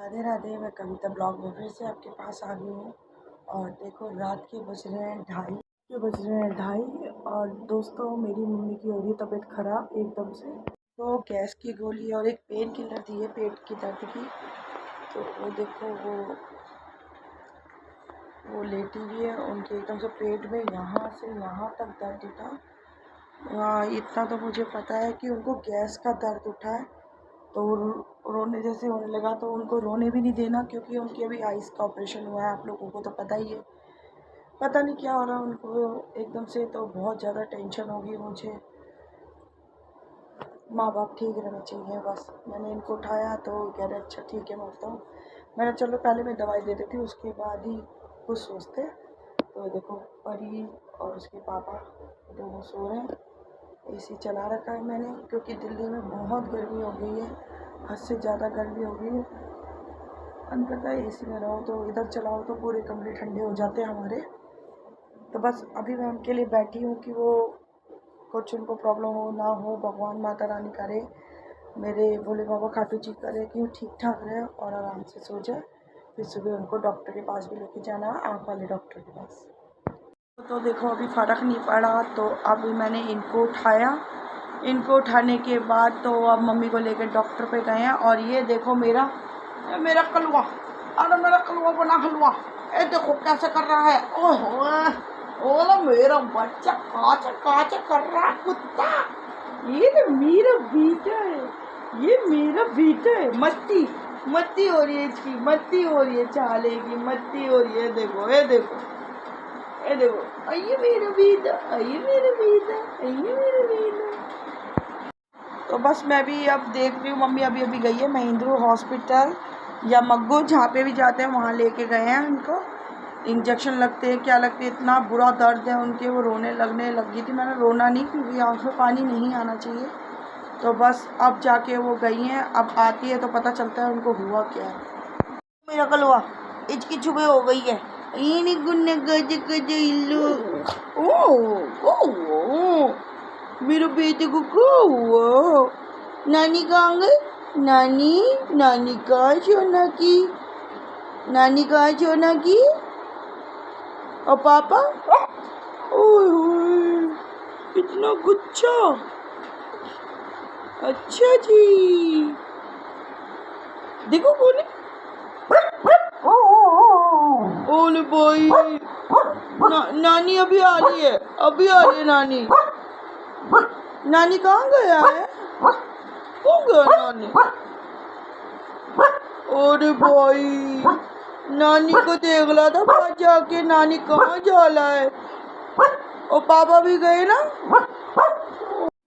राधे राधे। मैं कविता ब्लॉग में फिर से आपके पास आ गई हूँ। और देखो रात के बज रहे हैं ढाई और दोस्तों मेरी मम्मी की हो रही है तबीयत खराब एकदम से। तो गैस की गोली और एक पेन किलर दी है पेट की दर्द की। तो वो देखो वो लेटी हुई है, उनके एकदम से पेट में यहाँ से यहाँ तक दर्द उठा। इतना तो मुझे पता है कि उनको गैस का दर्द उठा है। तो रोने जैसे होने लगा, तो उनको रोने भी नहीं देना क्योंकि उनकी अभी आइज़ का ऑपरेशन हुआ है। आप लोगों को तो पता ही है। पता नहीं क्या हो रहा है उनको एकदम से, तो बहुत ज़्यादा टेंशन होगी मुझे। माँ बाप ठीक रहना चाहिए बस। मैंने इनको उठाया तो कह रहे अच्छा ठीक है मैं उठता हूँ। मैंने चलो पहले मैं दवाई दे देती हूँ उसके बाद ही कुछ सोचते। तो देखो परी और उसके पापा दोनों सो रहे हैं। एसी चला रखा है मैंने क्योंकि दिल्ली में बहुत गर्मी हो गई है, हद से ज़्यादा गर्मी हो गई है। मन करता है एसी में रहो, तो इधर चलाओ तो पूरे कमरे ठंडे हो जाते हैं हमारे। तो बस अभी मैं उनके लिए बैठी हूँ कि वो कुछ उनको प्रॉब्लम हो ना हो, भगवान माता रानी करे, मेरे भोले बाबा खाटू जी करे कि वो ठीक ठाक रहे और आराम से सो जाए। फिर सुबह उनको डॉक्टर के पास भी लेके जाना है, आँख वाले डॉक्टर के पास। तो देखो अभी फ़र्क नहीं पड़ा, तो अभी मैंने इनको उठाया। इनको उठाने के बाद तो अब मम्मी को लेकर डॉक्टर पे गए हैं। और ये देखो मेरा कलवा, अरे मेरा कलवा बना हलवा, ये देखो कैसे कर रहा है। ओह मेरा बच्चा काचा काचा कर रहा है कुत्ता। ये तो मेरा बेटा है, ये मेरा बेटा है। मस्ती मस्ती हो रही है इसकी, मस्ती हो रही है, चाले की मस्ती हो रही है। देखो ये देखो ये देखो, आइए मेरा बेटा, आइए मेरा बेटा, आइए मेरा बेटा। तो बस मैं भी अब देख रही हूँ, मम्मी अभी अभी गई है महिंद्रू हॉस्पिटल या मग्गू, जहाँ पे भी जाते हैं वहाँ लेके गए हैं उनको। इंजेक्शन लगते हैं, क्या लगते हैं, इतना बुरा दर्द है उनके, वो रोने लगने लगी थी। मैंने रोना नहीं क्योंकि आँख में पानी नहीं आना चाहिए। तो बस अब जाके वो गई हैं, अब आती है तो पता चलता है उनको हुआ क्या है। मेरा कलवा इचकी छुपे हो गई है। ini guna gajah-gajah ilu. Oh, मेरा बेटे को कौवा। नानी कहाँ गई? नानी कहाँ सोना की? नानी कहाँ सोना की? और पापा? ओए इतना गुच्छा। अच्छा जी, देखो बोले। ओले भाई नानी अभी आ रही है, नानी। नानी कहाँ गया है? कौन गया नानी? अरे भाई नानी को देख ला था बाहर जाके, नानी कहाँ जा रहा है। और पापा भी गए ना,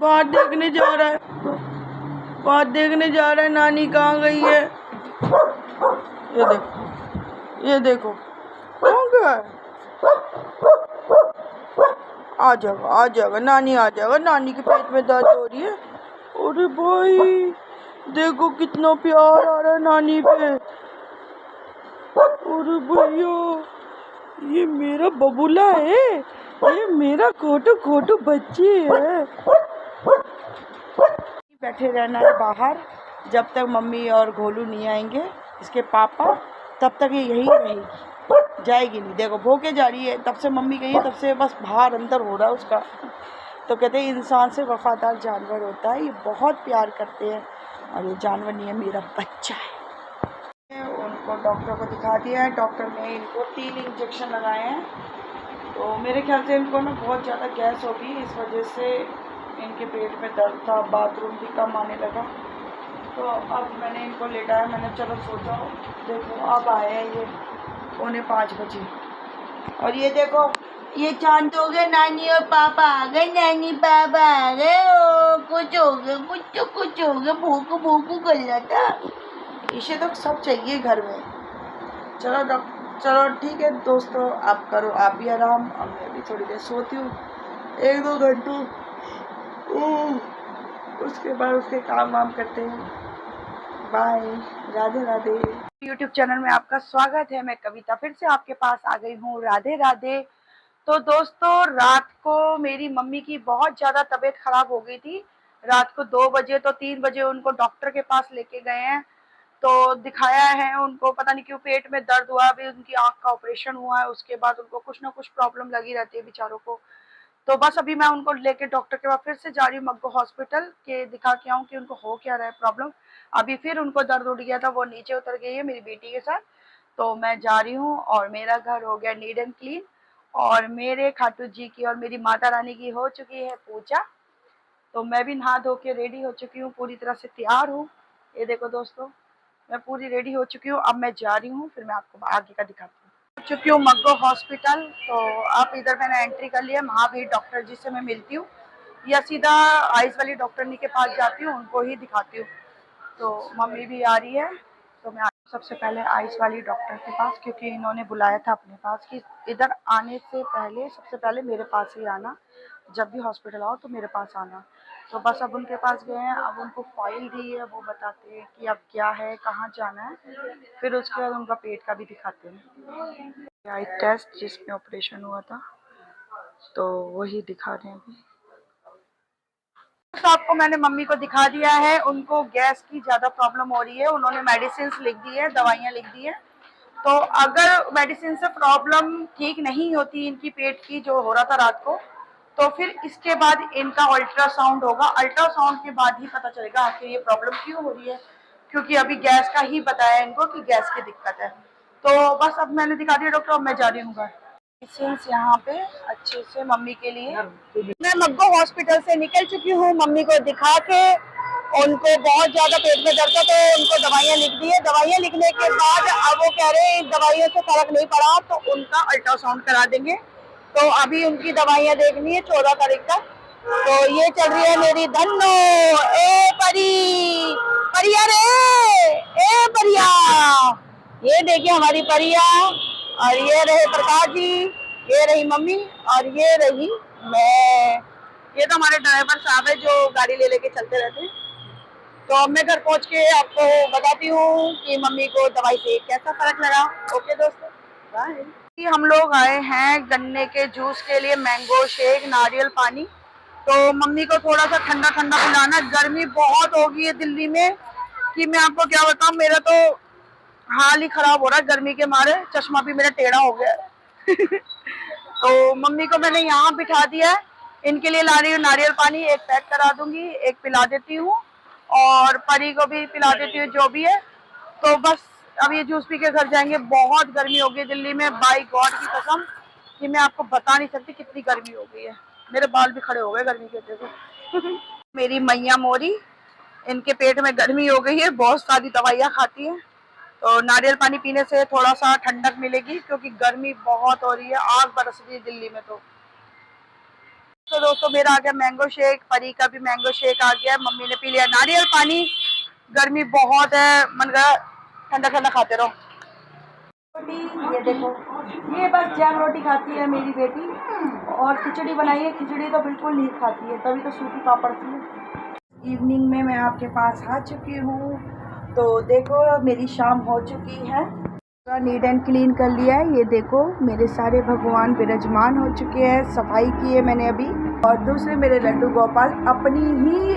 बाहर देखने जा रहा है, नानी कहाँ गई है। ये देखो कौन गया है। आ जाएगा नानी, आ जाएगा। नानी के पेट में दर्द हो रही है। अरे भाई देखो कितना प्यार आ रहा है नानी पे। अरे भैया ये मेरा बबूला है, ये मेरा खोटू बच्चे है। बैठे रहना है बाहर जब तक मम्मी और घोलू नहीं आएंगे, इसके पापा, तब तक ये यही रहेगी, जाएगी नहीं। देखो भोके जा रही है, तब से मम्मी गई है तब से बस बाहर अंदर हो रहा है उसका। तो कहते हैं इंसान से वफादार जानवर होता है, ये बहुत प्यार करते हैं। और ये जानवर नहीं है, मेरा बच्चा है। उनको डॉक्टर को दिखा दिया है, डॉक्टर ने इनको 3 इंजेक्शन लगाए हैं। तो मेरे ख्याल से इनको ना बहुत ज़्यादा गैस होगी, इस वजह से इनके पेट में दर्द था, बाथरूम भी कम आने लगा। तो अब मैंने इनको लेटाया, मैंने चलो सो जाओ। देखो अब आए हैं ये 4:45 बजे। और ये देखो ये चांद हो गए, नानी और पापा आ गए, नानी पापा आ गए। ओ कुछ हो गया, कुछ हो गया, भूकू कर रहा था। इसे तो सब चाहिए घर में। चलो ठीक है दोस्तों, आप करो आप भी आराम, और मैं भी थोड़ी देर सोती हूँ 1-2 घंटे। उसके बाद उसके काम वाम करते हैं। Bye, Radhe Radhe. YouTube channel में आपका स्वागत है। मैं कविता फिर से आपके पास आ गई हूँ। राधे राधे। तो दोस्तों रात को मेरी मम्मी की बहुत ज़्यादा तबीयत खराब हो गई थी। रात को 2 बजे तो 3 बजे उनको डॉक्टर के पास लेके गए हैं। तो दिखाया है उनको, पता नहीं क्यों पेट में दर्द हुआ, अभी उनकी आँख का ऑपरेशन हुआ है, उसके बाद उनको कुछ ना कुछ प्रॉब्लम लगी रहती है बेचारों को। तो बस अभी मैं उनको लेके डॉक्टर के पास फिर से जा रही हूँ मग्गो हॉस्पिटल के, दिखा के आऊँ कि उनको हो क्या रहा है प्रॉब्लम। अभी फिर उनको दर्द उठ गया था, वो नीचे उतर गई है मेरी बेटी के साथ, तो मैं जा रही हूँ। और मेरा घर हो गया नीट एंड क्लीन, और मेरे खाटू जी की और मेरी माता रानी की हो चुकी है पूजा। तो मैं भी नहा धो के रेडी हो चुकी हूँ, पूरी तरह से तैयार हूँ। ये देखो दोस्तों, मैं पूरी रेडी हो चुकी हूँ। अब मैं जा रही हूँ, फिर मैं आपको आगे का दिखाती हूँ। चुकी हूँ मग्गो हॉस्पिटल। तो आप इधर मैंने एंट्री कर लिया, महावीर डॉक्टर जी से मैं मिलती हूँ या सीधा आइस वाली डॉक्टरनी के पास जाती हूँ, उनको ही दिखाती हूँ। तो मम्मी भी आ रही है, तो मैं सबसे पहले आइस वाली डॉक्टर के पास, क्योंकि इन्होंने बुलाया था अपने पास कि इधर आने से पहले सबसे पहले मेरे पास ही आना, जब भी हॉस्पिटल आओ तो मेरे पास आना। तो बस अब उनके पास गए हैं, अब उनको फाइल दी है, वो बताते हैं कि अब क्या है, कहाँ जाना है, फिर उसके बाद उनका पेट का भी दिखाते हैं। आई टेस्ट जिसमें ऑपरेशन हुआ था, तो वही दिखा रहे हैं अभी। तो आपको मैंने मम्मी को दिखा दिया है, उनको गैस की ज़्यादा प्रॉब्लम हो रही है, उन्होंने मेडिसिन लिख दी है, दवाइयाँ लिख दी है। तो अगर मेडिसिन से प्रॉब्लम ठीक नहीं होती इनकी पेट की जो हो रहा था रात को, तो फिर इसके बाद इनका अल्ट्रासाउंड होगा। अल्ट्रासाउंड के बाद ही पता चलेगा आखिर ये प्रॉब्लम क्यों हो रही है, क्योंकि अभी गैस का ही बताया इनको कि गैस की दिक्कत है। तो बस अब मैंने दिखा दिया डॉक्टर, अब मैं जा रही हूँ घर। मेडिसिन यहाँ पे अच्छे से मम्मी के लिए। मैं मग्गो हॉस्पिटल से निकल चुकी हूँ, मम्मी को दिखा के। उनको बहुत ज्यादा पेट में दर्द था, तो उनको दवाइयाँ लिख दी है। दवाइयाँ लिखने के बाद अब वो कह रहे हैं दवाइयों से फर्क नहीं पड़ा तो उनका अल्ट्रासाउंड करा देंगे। तो अभी उनकी दवाइयाँ देखनी है 14 तारीख तक। तो ये चल रही है मेरी धन्नो, ए परी, परिया रे, ए परिया, ये देखिए हमारी परिया। और ये रहे प्रकाश जी, ये रही मम्मी, और ये रही मैं। ये तो हमारे ड्राइवर साहब है जो गाड़ी ले लेके चलते रहते हैं। तो अब मैं घर पहुंच के आपको बताती हूँ कि मम्मी को दवाई से कैसा फर्क लगा। ओके दोस्तों, बाय। हम लोग आए हैं गन्ने के जूस के लिए, मैंगो शेक, नारियल पानी। तो मम्मी को थोड़ा सा ठंडा ठंडा पिलाना, गर्मी बहुत हो गई है दिल्ली में कि मैं आपको क्या बताऊँ, मेरा तो हाल ही खराब हो रहा है गर्मी के मारे, चश्मा भी मेरा टेढ़ा हो गया है। तो मम्मी को मैंने यहाँ बिठा दिया है, इनके लिए ला रही हूँ नारियल पानी, एक पैक करा दूंगी, एक पिला देती हूँ, और परी को भी पिला देती हूँ जो भी है। तो बस अब ये जूस पी के घर जाएंगे। बहुत गर्मी हो गई दिल्ली में, बाई गॉड की कसम कि मैं आपको बता नहीं सकती कितनी गर्मी हो गई है। मेरे बाल भी खड़े हो गए गर्मी की वजह से। मेरी मैया मोरी, इनके पेट में गर्मी हो गई है, बहुत सारी दवाइयाँ खाती है। तो नारियल पानी पीने से थोड़ा सा ठंडक मिलेगी, क्योंकि गर्मी बहुत हो रही है, आग बरस रही है दिल्ली में। तो दोस्तों मेरा आ गया मैंगो शेक, परी का भी मैंगो शेक आ गया, मम्मी ने पी लिया नारियल पानी। गर्मी बहुत है, मन करा ठंडा ठंडा खाते रहो। रोटी ये देखो, ये बस जैम रोटी खाती है मेरी बेटी, और खिचड़ी बनाई है, खिचड़ी तो बिल्कुल नहीं खाती है, तभी तो सूखी पापड़ थी। इवनिंग में मैं आपके पास आ चुकी हूँ। तो देखो मेरी शाम हो चुकी है, पूरा नीट एंड क्लीन कर लिया है। ये देखो मेरे सारे भगवान विराजमान हो चुके हैं, सफाई की है मैंने अभी। और दूसरे मेरे लड्डू गोपाल अपनी ही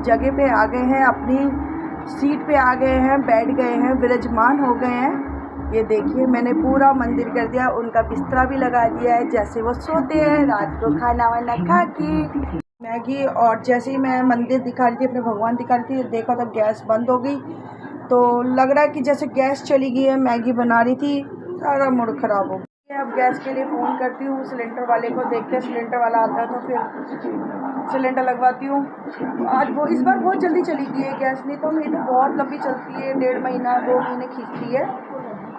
जगह पे आ गए हैं, अपनी सीट पे आ गए हैं, बैठ गए हैं, विराजमान हो गए हैं। ये देखिए मैंने पूरा मंदिर कर दिया, उनका बिस्तरा भी लगा दिया है, जैसे वो सोते हैं रात को खाना वाना खा के। मैगी, और जैसे ही मैं मंदिर दिखा रही थी, अपने भगवान दिखा रही थी, देखा तो गैस बंद हो गई। तो लग रहा है कि जैसे गैस चली गई है, मैगी बना रही थी, सारा मूड ख़राब हो गया। अब गैस के लिए फ़ोन करती हूँ सिलेंडर वाले को, देखते हैं सिलेंडर वाला आता है तो फिर सिलेंडर लगवाती हूँ। आज वो इस बार बहुत जल्दी चली गई है गैस, नहीं तो मेरी तो बहुत लंबी चलती है, 1.5 महीना 2 महीने खींचती है।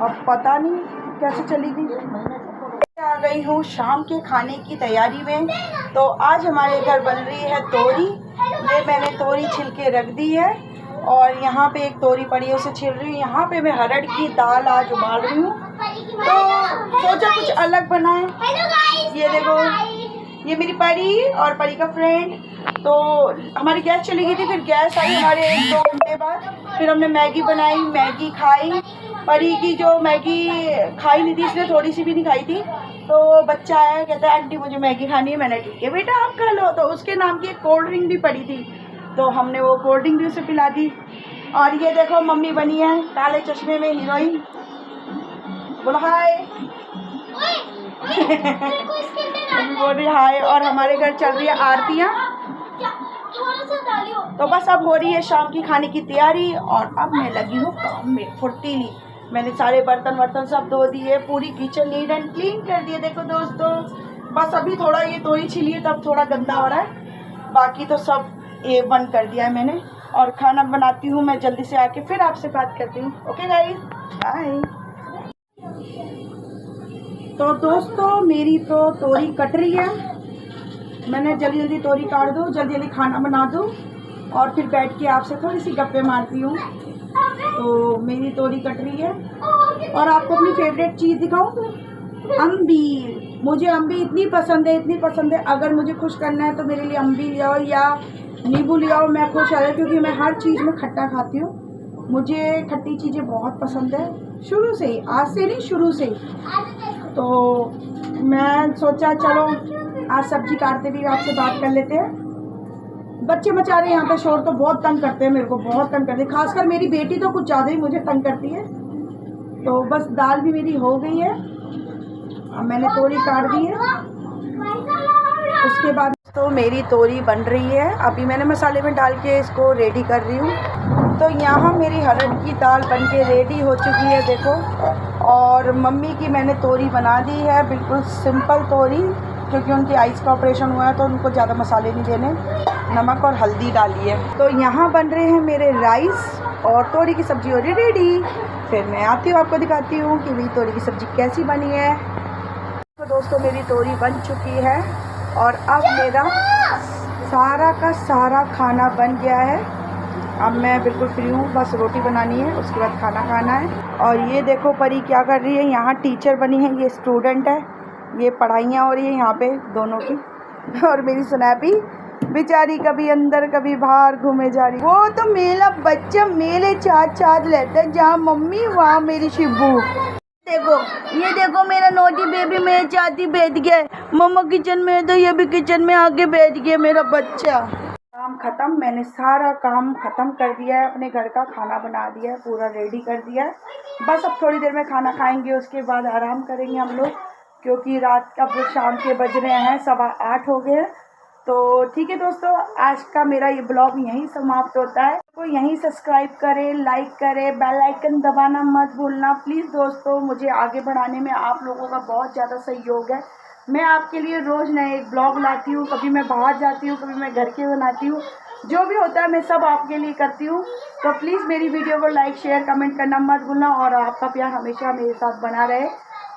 अब पता नहीं कैसे चली गई। आ गई हूँ शाम के खाने की तैयारी में। तो आज हमारे घर बन रही है तोरी। ये मैंने तोरी छिल के रख दी है, और यहाँ पे एक तोरी पड़ी है उसे छिल रही हूँ। यहाँ पे मैं हरड़ की दाल आज उबाल रही हूँ, तो सोचा कुछ अलग बनाए। ये देखो, ये मेरी परी और परी का फ्रेंड। तो हमारी गैस चली गई थी, फिर गैस आई हमारे 1-2 घंटे बाद, फिर हमने मैगी बनाई, मैगी खाई। परी की जो मैगी खाई नहीं थी, इसलिए थोड़ी सी भी नहीं खाई थी। तो बच्चा आया, कहता है आंटी मुझे मैगी खानी है। मैंने ठीक है बेटा आप खा लो। तो उसके नाम की एक कोल्ड ड्रिंक भी पड़ी थी, तो हमने वो कोल्ड ड्रिंक भी उसे पिला दी। और ये देखो मम्मी बनी है काले चश्मे में हीरोइन। बोलो हाय। मम्मी बोल रही हाय। और हमारे घर चल रही है आरतियाँ। तो बस अब हो रही है शाम की खाने की तैयारी और अब मैं लगी हूँ काम में फुर्तीली। मैंने सारे बर्तन सब धो दिए, पूरी किचन नीट एंड क्लीन कर दिए। देखो दोस्तों, बस अभी थोड़ा ये तोरी छिली है तब थोड़ा गंदा हो रहा है, बाकी तो सब बंद कर दिया है मैंने। और खाना बनाती हूँ मैं जल्दी से, आके फिर आपसे बात करती हूँ। Okay guys, bye. तो दोस्तों मेरी तो तोरी कट रही है, मैंने जल्दी तोरी काट दूँ, जल्दी खाना बना दूँ और फिर बैठ के आपसे थोड़ी सी गप्पे मारती हूँ। तो मेरी तोरी कट रही है और आपको अपनी फेवरेट चीज़ दिखाऊँ, अम्बी। मुझे अम्बी इतनी पसंद है, अगर मुझे खुश करना है तो मेरे लिए अम्बी ले आओ या नींबू ले आओ, मैं खुश आ जाऊँ, क्योंकि मैं हर चीज़ में खट्टा खाती हूँ। मुझे खट्टी चीज़ें बहुत पसंद है शुरू से ही, आज से नहीं शुरू से ही। तो मैं सोचा चलो आज सब्जी काटते भी आपसे बात कर लेते हैं। बच्चे मचा रहे हैं यहाँ पे शोर, तो बहुत तंग करते हैं, मेरे को बहुत तंग करते हैं, खासकर मेरी बेटी तो कुछ ज़्यादा ही मुझे तंग करती है। तो बस दाल भी मेरी हो गई है, अब मैंने तोरी काट दी है। उसके बाद तो मेरी तोरी बन रही है, अभी मैंने मसाले में डाल के इसको रेडी कर रही हूँ। तो यहाँ मेरी हरड़ की दाल बन के रेडी हो चुकी है देखो। और मम्मी की मैंने तोरी बना दी है, बिल्कुल सिंपल तोरी, क्योंकि उनकी आइज़ का ऑपरेशन हुआ है तो उनको ज़्यादा मसाले नहीं देने, नमक और हल्दी डाली है। तो यहाँ बन रहे हैं मेरे राइस और तोरी की सब्ज़ी हो रही रेडी। फिर मैं आती हूँ, आपको दिखाती हूँ कि मेरी तोरी की सब्ज़ी कैसी बनी है। तो दोस्तों मेरी तोरी बन चुकी है और अब मेरा सारा का सारा खाना बन गया है। अब मैं बिल्कुल फ्री हूँ, बस रोटी बनानी है, उसके बाद खाना खाना है। और ये देखो परी क्या कर रही है, यहाँ टीचर बनी है, ये स्टूडेंट है, ये पढ़ाइयाँ हो रही है यहाँ पे दोनों की। और मेरी स्नैपी बेचारी कभी अंदर कभी बाहर घूमे जा रही। वो तो मेरा बच्चा मेरे चाँद लेता है, जहाँ मम्मी वहाँ मेरी शिब्बू। देखो ये देखो मेरा नोटी बेबी मेरे चाहती बैठ गया है, मम्मा किचन में है तो ये भी किचन में आके बैठ गया मेरा बच्चा। काम खत्म, मैंने सारा काम खत्म कर दिया है, अपने घर का खाना बना दिया है, पूरा रेडी कर दिया है। बस अब थोड़ी देर में खाना खाएंगे, उसके बाद आराम करेंगे हम लोग, क्योंकि रात का शाम के बज रहे हैं 8:15 हो गए। तो ठीक है दोस्तों, आज का मेरा ये ब्लॉग यहीं समाप्त होता है। तो यहीं सब्सक्राइब करें, लाइक करें, बेल आइकन दबाना मत भूलना प्लीज़ दोस्तों। मुझे आगे बढ़ाने में आप लोगों का बहुत ज़्यादा सहयोग है। मैं आपके लिए रोज़ नए ब्लॉग लाती हूँ, कभी मैं बाहर जाती हूँ, कभी मैं घर के बनाती हूँ, जो भी होता है मैं सब आपके लिए करती हूँ। तो प्लीज़ मेरी वीडियो को लाइक शेयर कमेंट करना मत भूलना और आपका प्यार हमेशा मेरे साथ बना रहे।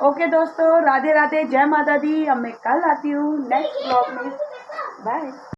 ओके दोस्तों, राधे राधे, जय माता दी। अब मैं कल आती हूँ नेक्स्ट ब्लॉग में। बाय।